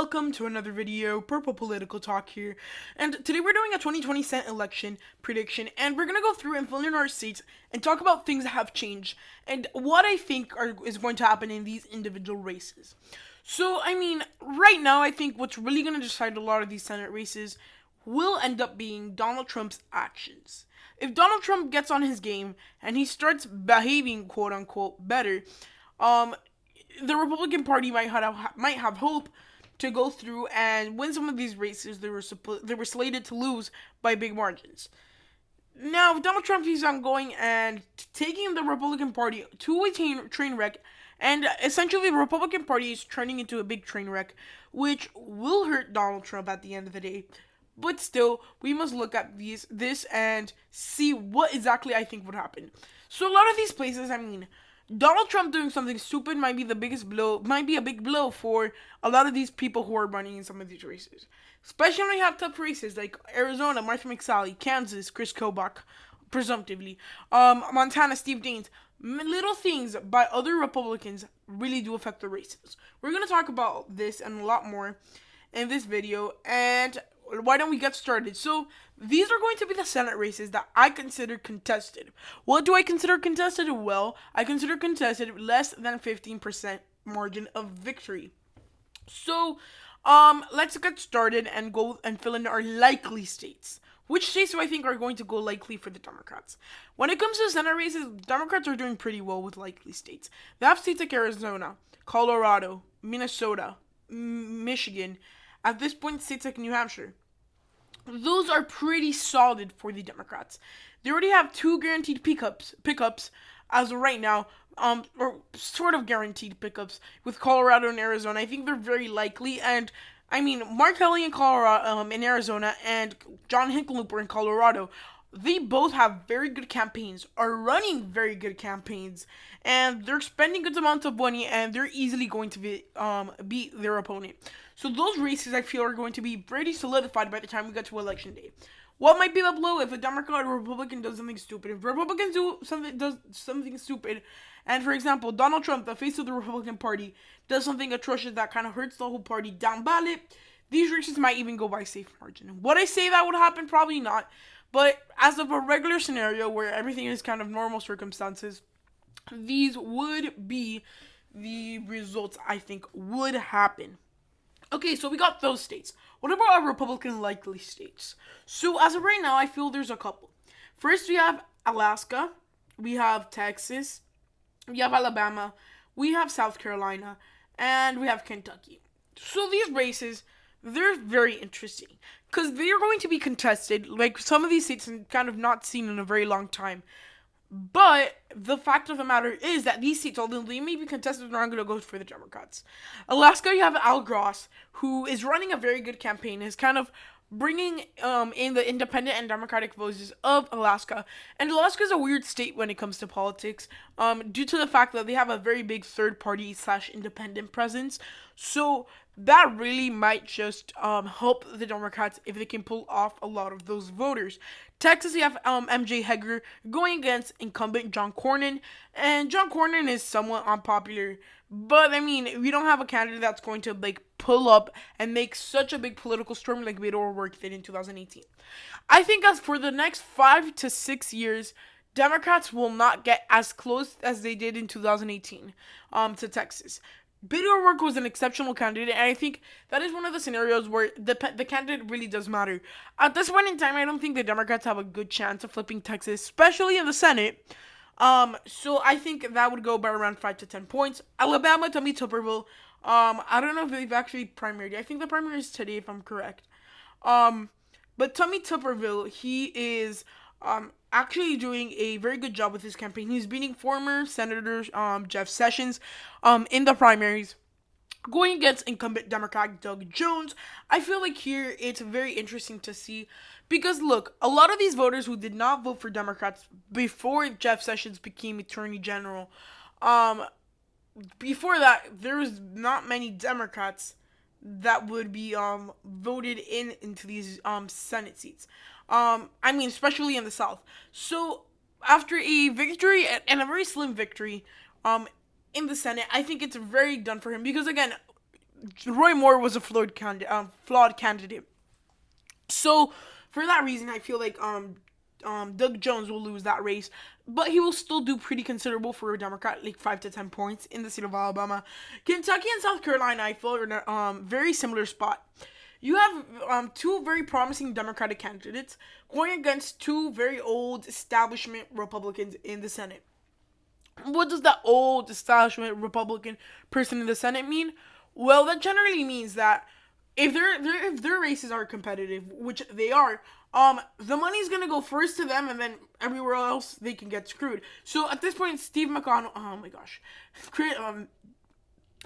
welcome to another video, Purple Political Talk here, and today we're doing a 2020 Senate election prediction, and we're going to go through and fill in our seats and talk about things that have changed, and what I think is going to happen in these individual races. So, right now, I think what's really going to decide a lot of these Senate races will end up being Donald Trump's actions. If Donald Trump gets on his game, and he starts behaving, quote-unquote, better, the Republican Party might have hope to go through and win some of these races they were slated to lose by big margins. Now, if Donald Trump keeps on going and taking the Republican Party to a train wreck, and essentially the Republican Party is turning into a big train wreck, which will hurt Donald Trump at the end of the day. But still, we must look at this and see what exactly I think would happen. So a lot of these places, Donald Trump doing something stupid might be a big blow for a lot of these people who are running in some of these races. Especially when you have tough races like Arizona, Martha McSally, Kansas, Chris Kobach, presumptively, Montana, Steve Daines. Little things by other Republicans really do affect the races. We're going to talk about this and a lot more in this video, and why don't we get started? So, these are going to be the Senate races that I consider contested. What do I consider contested? Well, I consider contested less than 15% margin of victory. So, let's get started and go and fill in our likely states. Which states do I think are going to go likely for the Democrats? When it comes to Senate races, Democrats are doing pretty well with likely states. They have states like Arizona, Colorado, Minnesota, Michigan. At this point, states like New Hampshire. Those are pretty solid for the Democrats. They already have 2 guaranteed pickups as of right now, or sort of guaranteed pickups with Colorado and Arizona. I think they're very likely, and Mark Kelly in Arizona, and John Hickenlooper in Colorado, they both have very good campaigns, are running very good campaigns, and they're spending good amounts of money, and they're easily going to beat their opponent. So those races, I feel, are going to be pretty solidified by the time we get to election day. What might be the blow if a Democrat or Republican does something stupid? If Republicans does something stupid, and for example, Donald Trump, the face of the Republican Party, does something atrocious that kind of hurts the whole party down ballot, these races might even go by safe margin. Would I say that would happen? Probably not. But as of a regular scenario where everything is kind of normal circumstances, these would be the results I think would happen. Okay, so we got those states. What about our Republican likely states? So as of right now, I feel there's a couple. First, we have Alaska, we have Texas, we have Alabama, we have South Carolina, and we have Kentucky. So these races, they're very interesting because they are going to be contested. Like, some of these states are kind of not seen in a very long time. But the fact of the matter is that these seats, although they may be contested, are not going to go for the Democrats. Alaska, you have Al Gross, who is running a very good campaign, is kind of bringing in the independent and Democratic voices of Alaska. And Alaska is a weird state when it comes to politics, due to the fact that they have a very big third-party/independent presence. So that really might just help the Democrats if they can pull off a lot of those voters. Texas, you have MJ Hegar going against incumbent John Cornyn, and John Cornyn is somewhat unpopular, but we don't have a candidate that's going to pull up and make such a big political storm like Beto O'Rourke did in 2018. I think as for the next 5 to 6 years, Democrats will not get as close as they did in 2018 to Texas. Beto O'Rourke was an exceptional candidate, and I think that is one of the scenarios where the candidate really does matter. At this point in time, I don't think the Democrats have a good chance of flipping Texas, especially in the Senate. So I think that would go by around 5 to 10 points. Alabama, Tommy Tuberville. I don't know if they've actually primaried. I think the primary is today, if I'm correct. But Tommy Tuberville, he is actually doing a very good job with his campaign. He's beating former Senator Jeff Sessions in the primaries, going against incumbent Democrat Doug Jones. I feel like here it's very interesting to see because, look, a lot of these voters who did not vote for Democrats before Jeff Sessions became Attorney General, before that, there was not many Democrats that would be voted into these Senate seats. Especially in the South. So after a victory and a very slim victory in the Senate, I think it's very done for him because, again, Roy Moore was a flawed candidate. So for that reason, I feel like Doug Jones will lose that race, but he will still do pretty considerable for a Democrat, like 5 to 10 points in the state of Alabama. Kentucky and South Carolina, I feel, are in a very similar spot. You have two very promising Democratic candidates going against two very old establishment Republicans in the Senate. What does that old establishment Republican person in the Senate mean? Well, that generally means that if their races are competitive, which they are, the money's gonna go first to them, and then everywhere else they can get screwed. So at this point, Steve McConnell, oh my gosh,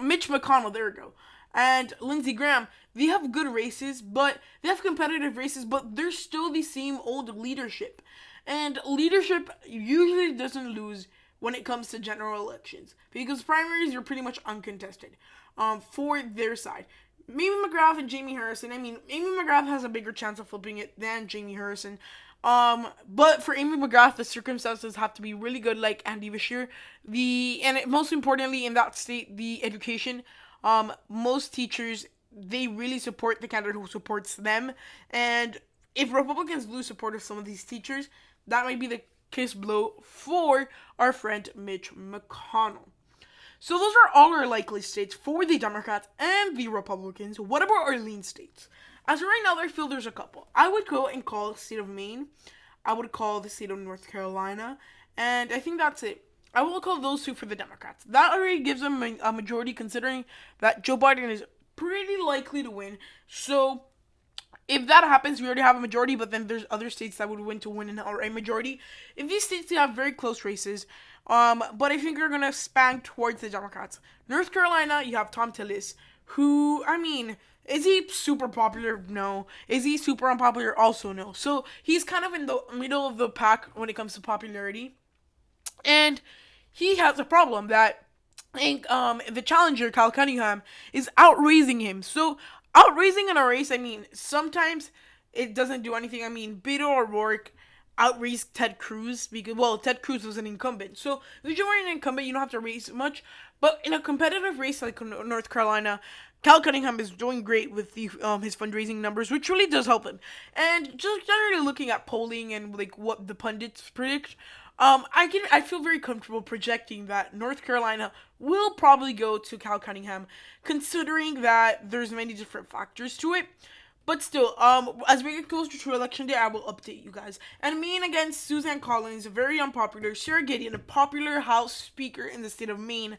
Mitch McConnell, there we go, and Lindsey Graham, they have good races, but they have competitive races, but they're still the same old leadership, and leadership usually doesn't lose when it comes to general elections, because primaries are pretty much uncontested for their side. Amy McGrath and Jamie Harrison. I mean, Amy McGrath has a bigger chance of flipping it than Jamie Harrison. But for Amy McGrath, the circumstances have to be really good, like Andy Beshear. Most importantly, in that state, the education. Most teachers, they really support the candidate who supports them. And if Republicans lose support of some of these teachers, that might be the kiss blow for our friend Mitch McConnell. So those are all our likely states for the Democrats and the Republicans. What about our lean states? As of right now, I feel there's a couple. I would go and call the state of Maine. I would call the state of North Carolina. And I think that's it. I will call those two for the Democrats. That already gives them a majority, considering that Joe Biden is pretty likely to win. So if that happens, we already have a majority, but then there's other states that would win an outright majority. In these states, they have very close races. But I think they're gonna span towards the Democrats. North Carolina, you have Tom Tillis, who, I mean, is he super popular? No. Is he super unpopular? Also no. So he's kind of in the middle of the pack when it comes to popularity. And he has a problem that I think the challenger, Cal Cunningham, is outraising him. So outraising in a race, I mean, sometimes it doesn't do anything. I mean, Beto O'Rourke outraised Ted Cruz because, well, Ted Cruz was an incumbent. So if you're an incumbent, you don't have to raise much. But in a competitive race like North Carolina, Cal Cunningham is doing great with his fundraising numbers, which really does help him. And just generally looking at polling and like what the pundits predict, I feel very comfortable projecting that North Carolina will probably go to Cal Cunningham, considering that there's many different factors to it. But still, as we get closer to election day, I will update you guys. And Maine against Suzanne Collins, very unpopular. Sarah Gideon, a popular House Speaker in the state of Maine.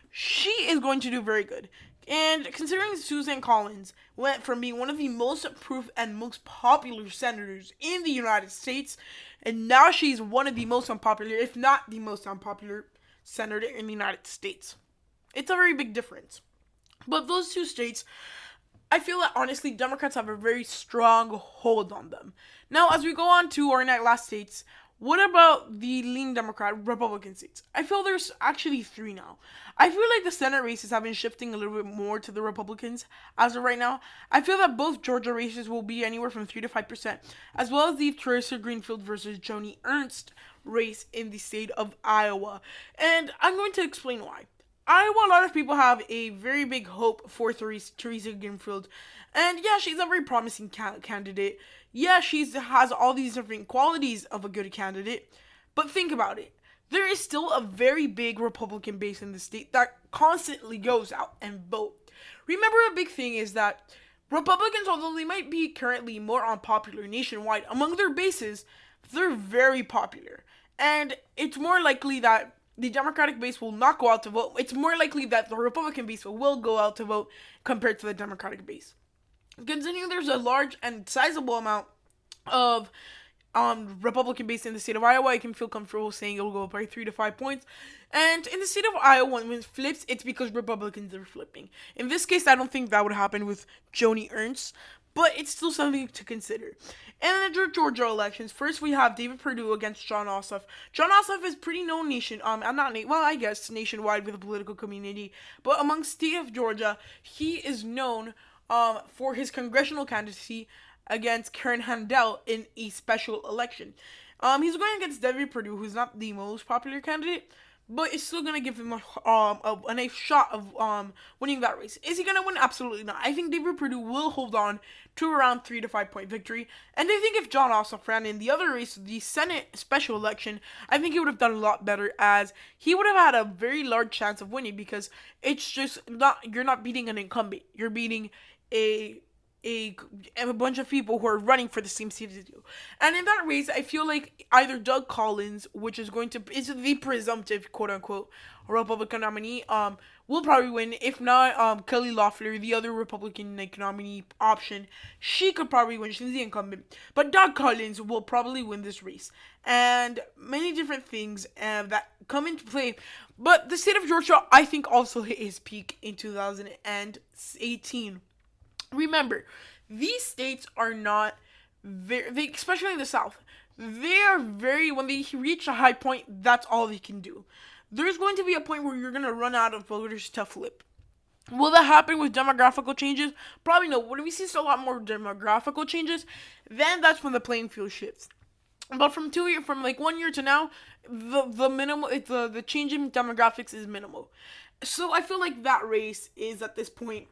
She is going to do very good. And considering Suzanne Collins went from being one of the most approved and most popular senators in the United States, and now she's one of the most unpopular, if not the most unpopular senator in the United States. It's a very big difference. But those two states, I feel that honestly, Democrats have a very strong hold on them. Now, as we go on to our last states, what about the lean Democrat Republican states? I feel there's actually three now. I feel like the Senate races have been shifting a little bit more to the Republicans as of right now. I feel that both Georgia races will be anywhere from 3 to 5%, as well as the Teresa Greenfield versus Joni Ernst race in the state of Iowa. And I'm going to explain why. Iowa, a lot of people have a very big hope for Teresa Greenfield. And yeah, she's a very promising candidate. Yeah, she has all these different qualities of a good candidate. But think about it. There is still a very big Republican base in the state that constantly goes out and vote. Remember, a big thing is that Republicans, although they might be currently more unpopular nationwide, among their bases, they're very popular. And it's more likely that the Democratic base will not go out to vote. It's more likely that the Republican base will go out to vote compared to the Democratic base. Considering there's a large and sizable amount of Republican base in the state of Iowa, I can feel comfortable saying it will go up by 3 to 5 points. And in the state of Iowa, when it flips, it's because Republicans are flipping. In this case, I don't think that would happen with Joni Ernst, but it's still something to consider. And in the Georgia elections, first we have David Perdue against Jon Ossoff. Jon Ossoff is pretty known nationwide with the political community, but amongst state of Georgia, he is known for his congressional candidacy against Karen Handel in a special election. He's going against David Perdue, who's not the most popular candidate, but it's still gonna give him a nice shot of winning that race. Is he gonna win? Absolutely not. I think David Perdue will hold on to around 3 to 5 point victory, and I think if John Ossoff ran in the other race, the Senate special election, I think he would have done a lot better, as he would have had a very large chance of winning, because it's just not, you're not beating an incumbent, you're beating a a bunch of people who are running for the same seat as you. And in that race, I feel like either Doug Collins, which is the presumptive quote unquote Republican nominee, will probably win. If not, Kelly Loeffler, the other Republican nominee option, she could probably win. She's the incumbent. But Doug Collins will probably win this race. And many different things that come into play. But the state of Georgia, I think, also hit its peak in 2018. Remember, these states are not very, especially in the South, they are very, when they reach a high point, that's all they can do. There's going to be a point where you're going to run out of voters to flip. Will that happen with demographical changes? Probably no. When we see a lot more demographical changes, then that's when the playing field shifts. But from 1 year to now, the change in demographics is minimal. So I feel like that race is at this point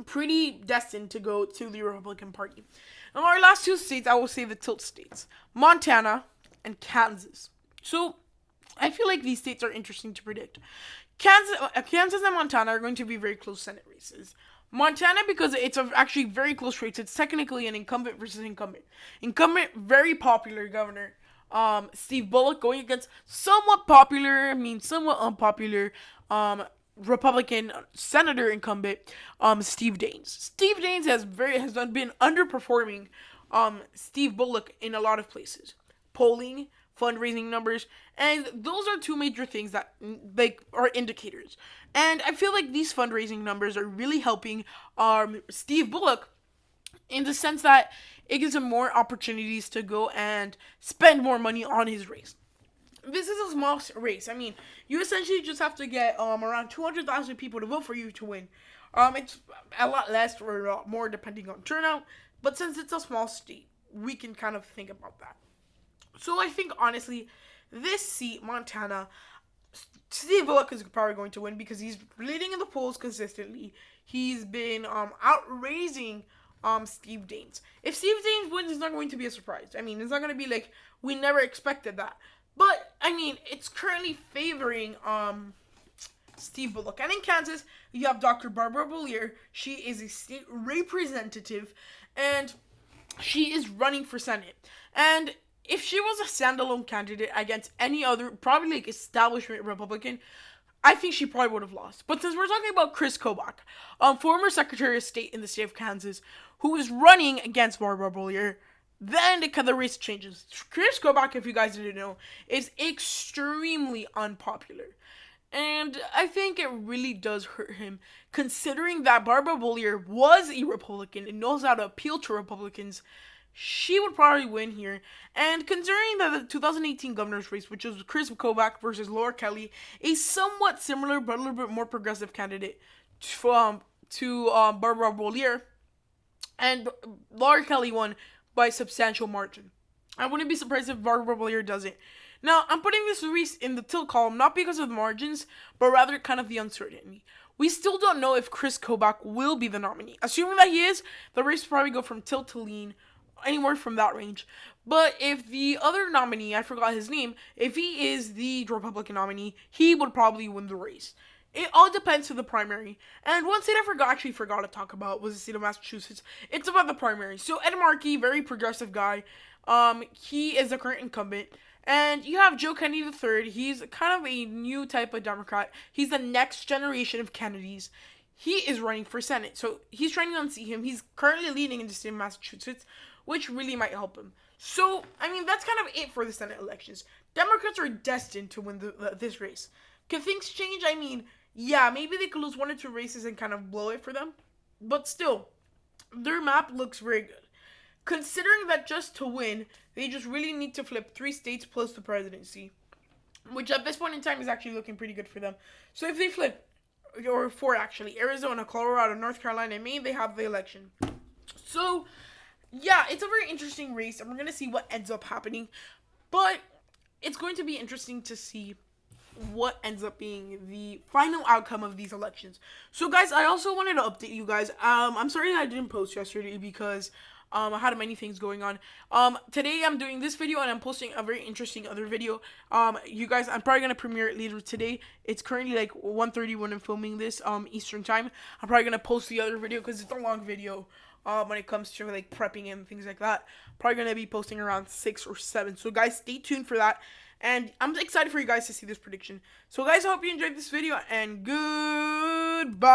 pretty destined to go to the Republican Party. Now, our last two states, I will say the tilt states, Montana and Kansas. I feel like these states are interesting to predict. Kansas and Montana are going to be very close Senate races. Montana, because it's actually very close race. It's technically an incumbent versus incumbent. Incumbent, very popular governor, Steve Bullock, going against somewhat unpopular, Republican senator incumbent, Steve Daines. Steve Daines has been underperforming, Steve Bullock in a lot of places. Polling, fundraising numbers, and those are two major things that are indicators. And I feel like these fundraising numbers are really helping Steve Bullock in the sense that it gives him more opportunities to go and spend more money on his race. This is a small race. I mean, you essentially just have to get around 200,000 people to vote for you to win. It's a lot less or a lot more depending on turnout, but since it's a small state, we can kind of think about that. So I think, honestly, this seat, Montana, Steve Bullock is probably going to win because he's leading in the polls consistently. He's been outraising Steve Daines. If Steve Daines wins, it's not going to be a surprise. I mean, it's not going to be like, we never expected that. But, I mean, it's currently favoring Steve Bullock. And in Kansas, you have Dr. Barbara Bollier. She is a state representative, and she is running for Senate. And if she was a standalone candidate against any other, probably like establishment Republican, I think she probably would have lost. But since we're talking about Chris Kobach, former Secretary of State in the state of Kansas, who is running against Barbara Bollier, then the race changes. Chris Kobach, if you guys didn't know, is extremely unpopular. And I think it really does hurt him, considering that Barbara Bollier was a Republican and knows how to appeal to Republicans. She would probably win here. And considering that the 2018 governor's race, which was Chris Kobach versus Laura Kelly, a somewhat similar but a little bit more progressive candidate to Barbara Bollier, and Laura Kelly won by a substantial margin. I wouldn't be surprised if Barbara Bollier does it. Now, I'm putting this race in the tilt column not because of the margins, but rather kind of the uncertainty. We still don't know if Chris Kobach will be the nominee. Assuming that he is, the race will probably go from tilt to lean, anywhere from that range. But if the other nominee, I forgot his name, if he is the Republican nominee, he would probably win the race. It all depends on the primary. And one state I forgot to talk about was the state of Massachusetts. It's about the primary. So Ed Markey, very progressive guy. He is the current incumbent. And you have Joe Kennedy III. He's kind of a new type of Democrat. He's the next generation of Kennedys. He is running for Senate. So he's trying to unseat him. He's currently leading in the state of Massachusetts, which really might help him. So, I mean, that's kind of it for the Senate elections. Democrats are destined to win this race. Can things change? I mean, yeah, maybe they could lose 1 or 2 races and kind of blow it for them. But still, their map looks very good. Considering that just to win, they just really need to flip 3 states plus the presidency, which at this point in time is actually looking pretty good for them. So if they flip, or 4 actually, Arizona, Colorado, North Carolina, and Maine, they have the election. So, yeah, it's a very interesting race, and we're going to see what ends up happening. But it's going to be interesting to see what ends up being the final outcome of these elections. So guys, I also wanted to update you guys. I'm sorry that I didn't post yesterday because I had many things going on. Today I'm doing this video and I'm posting a very interesting other video. You guys, I'm probably gonna premiere it later today. It's currently like 1:30 when I'm filming this, Eastern time. I'm probably gonna post the other video because it's a long video. When it comes to like prepping and things like that, probably gonna be posting around 6 or 7. So guys, stay tuned for that. And I'm excited for you guys to see this prediction. So guys, I hope you enjoyed this video and goodbye.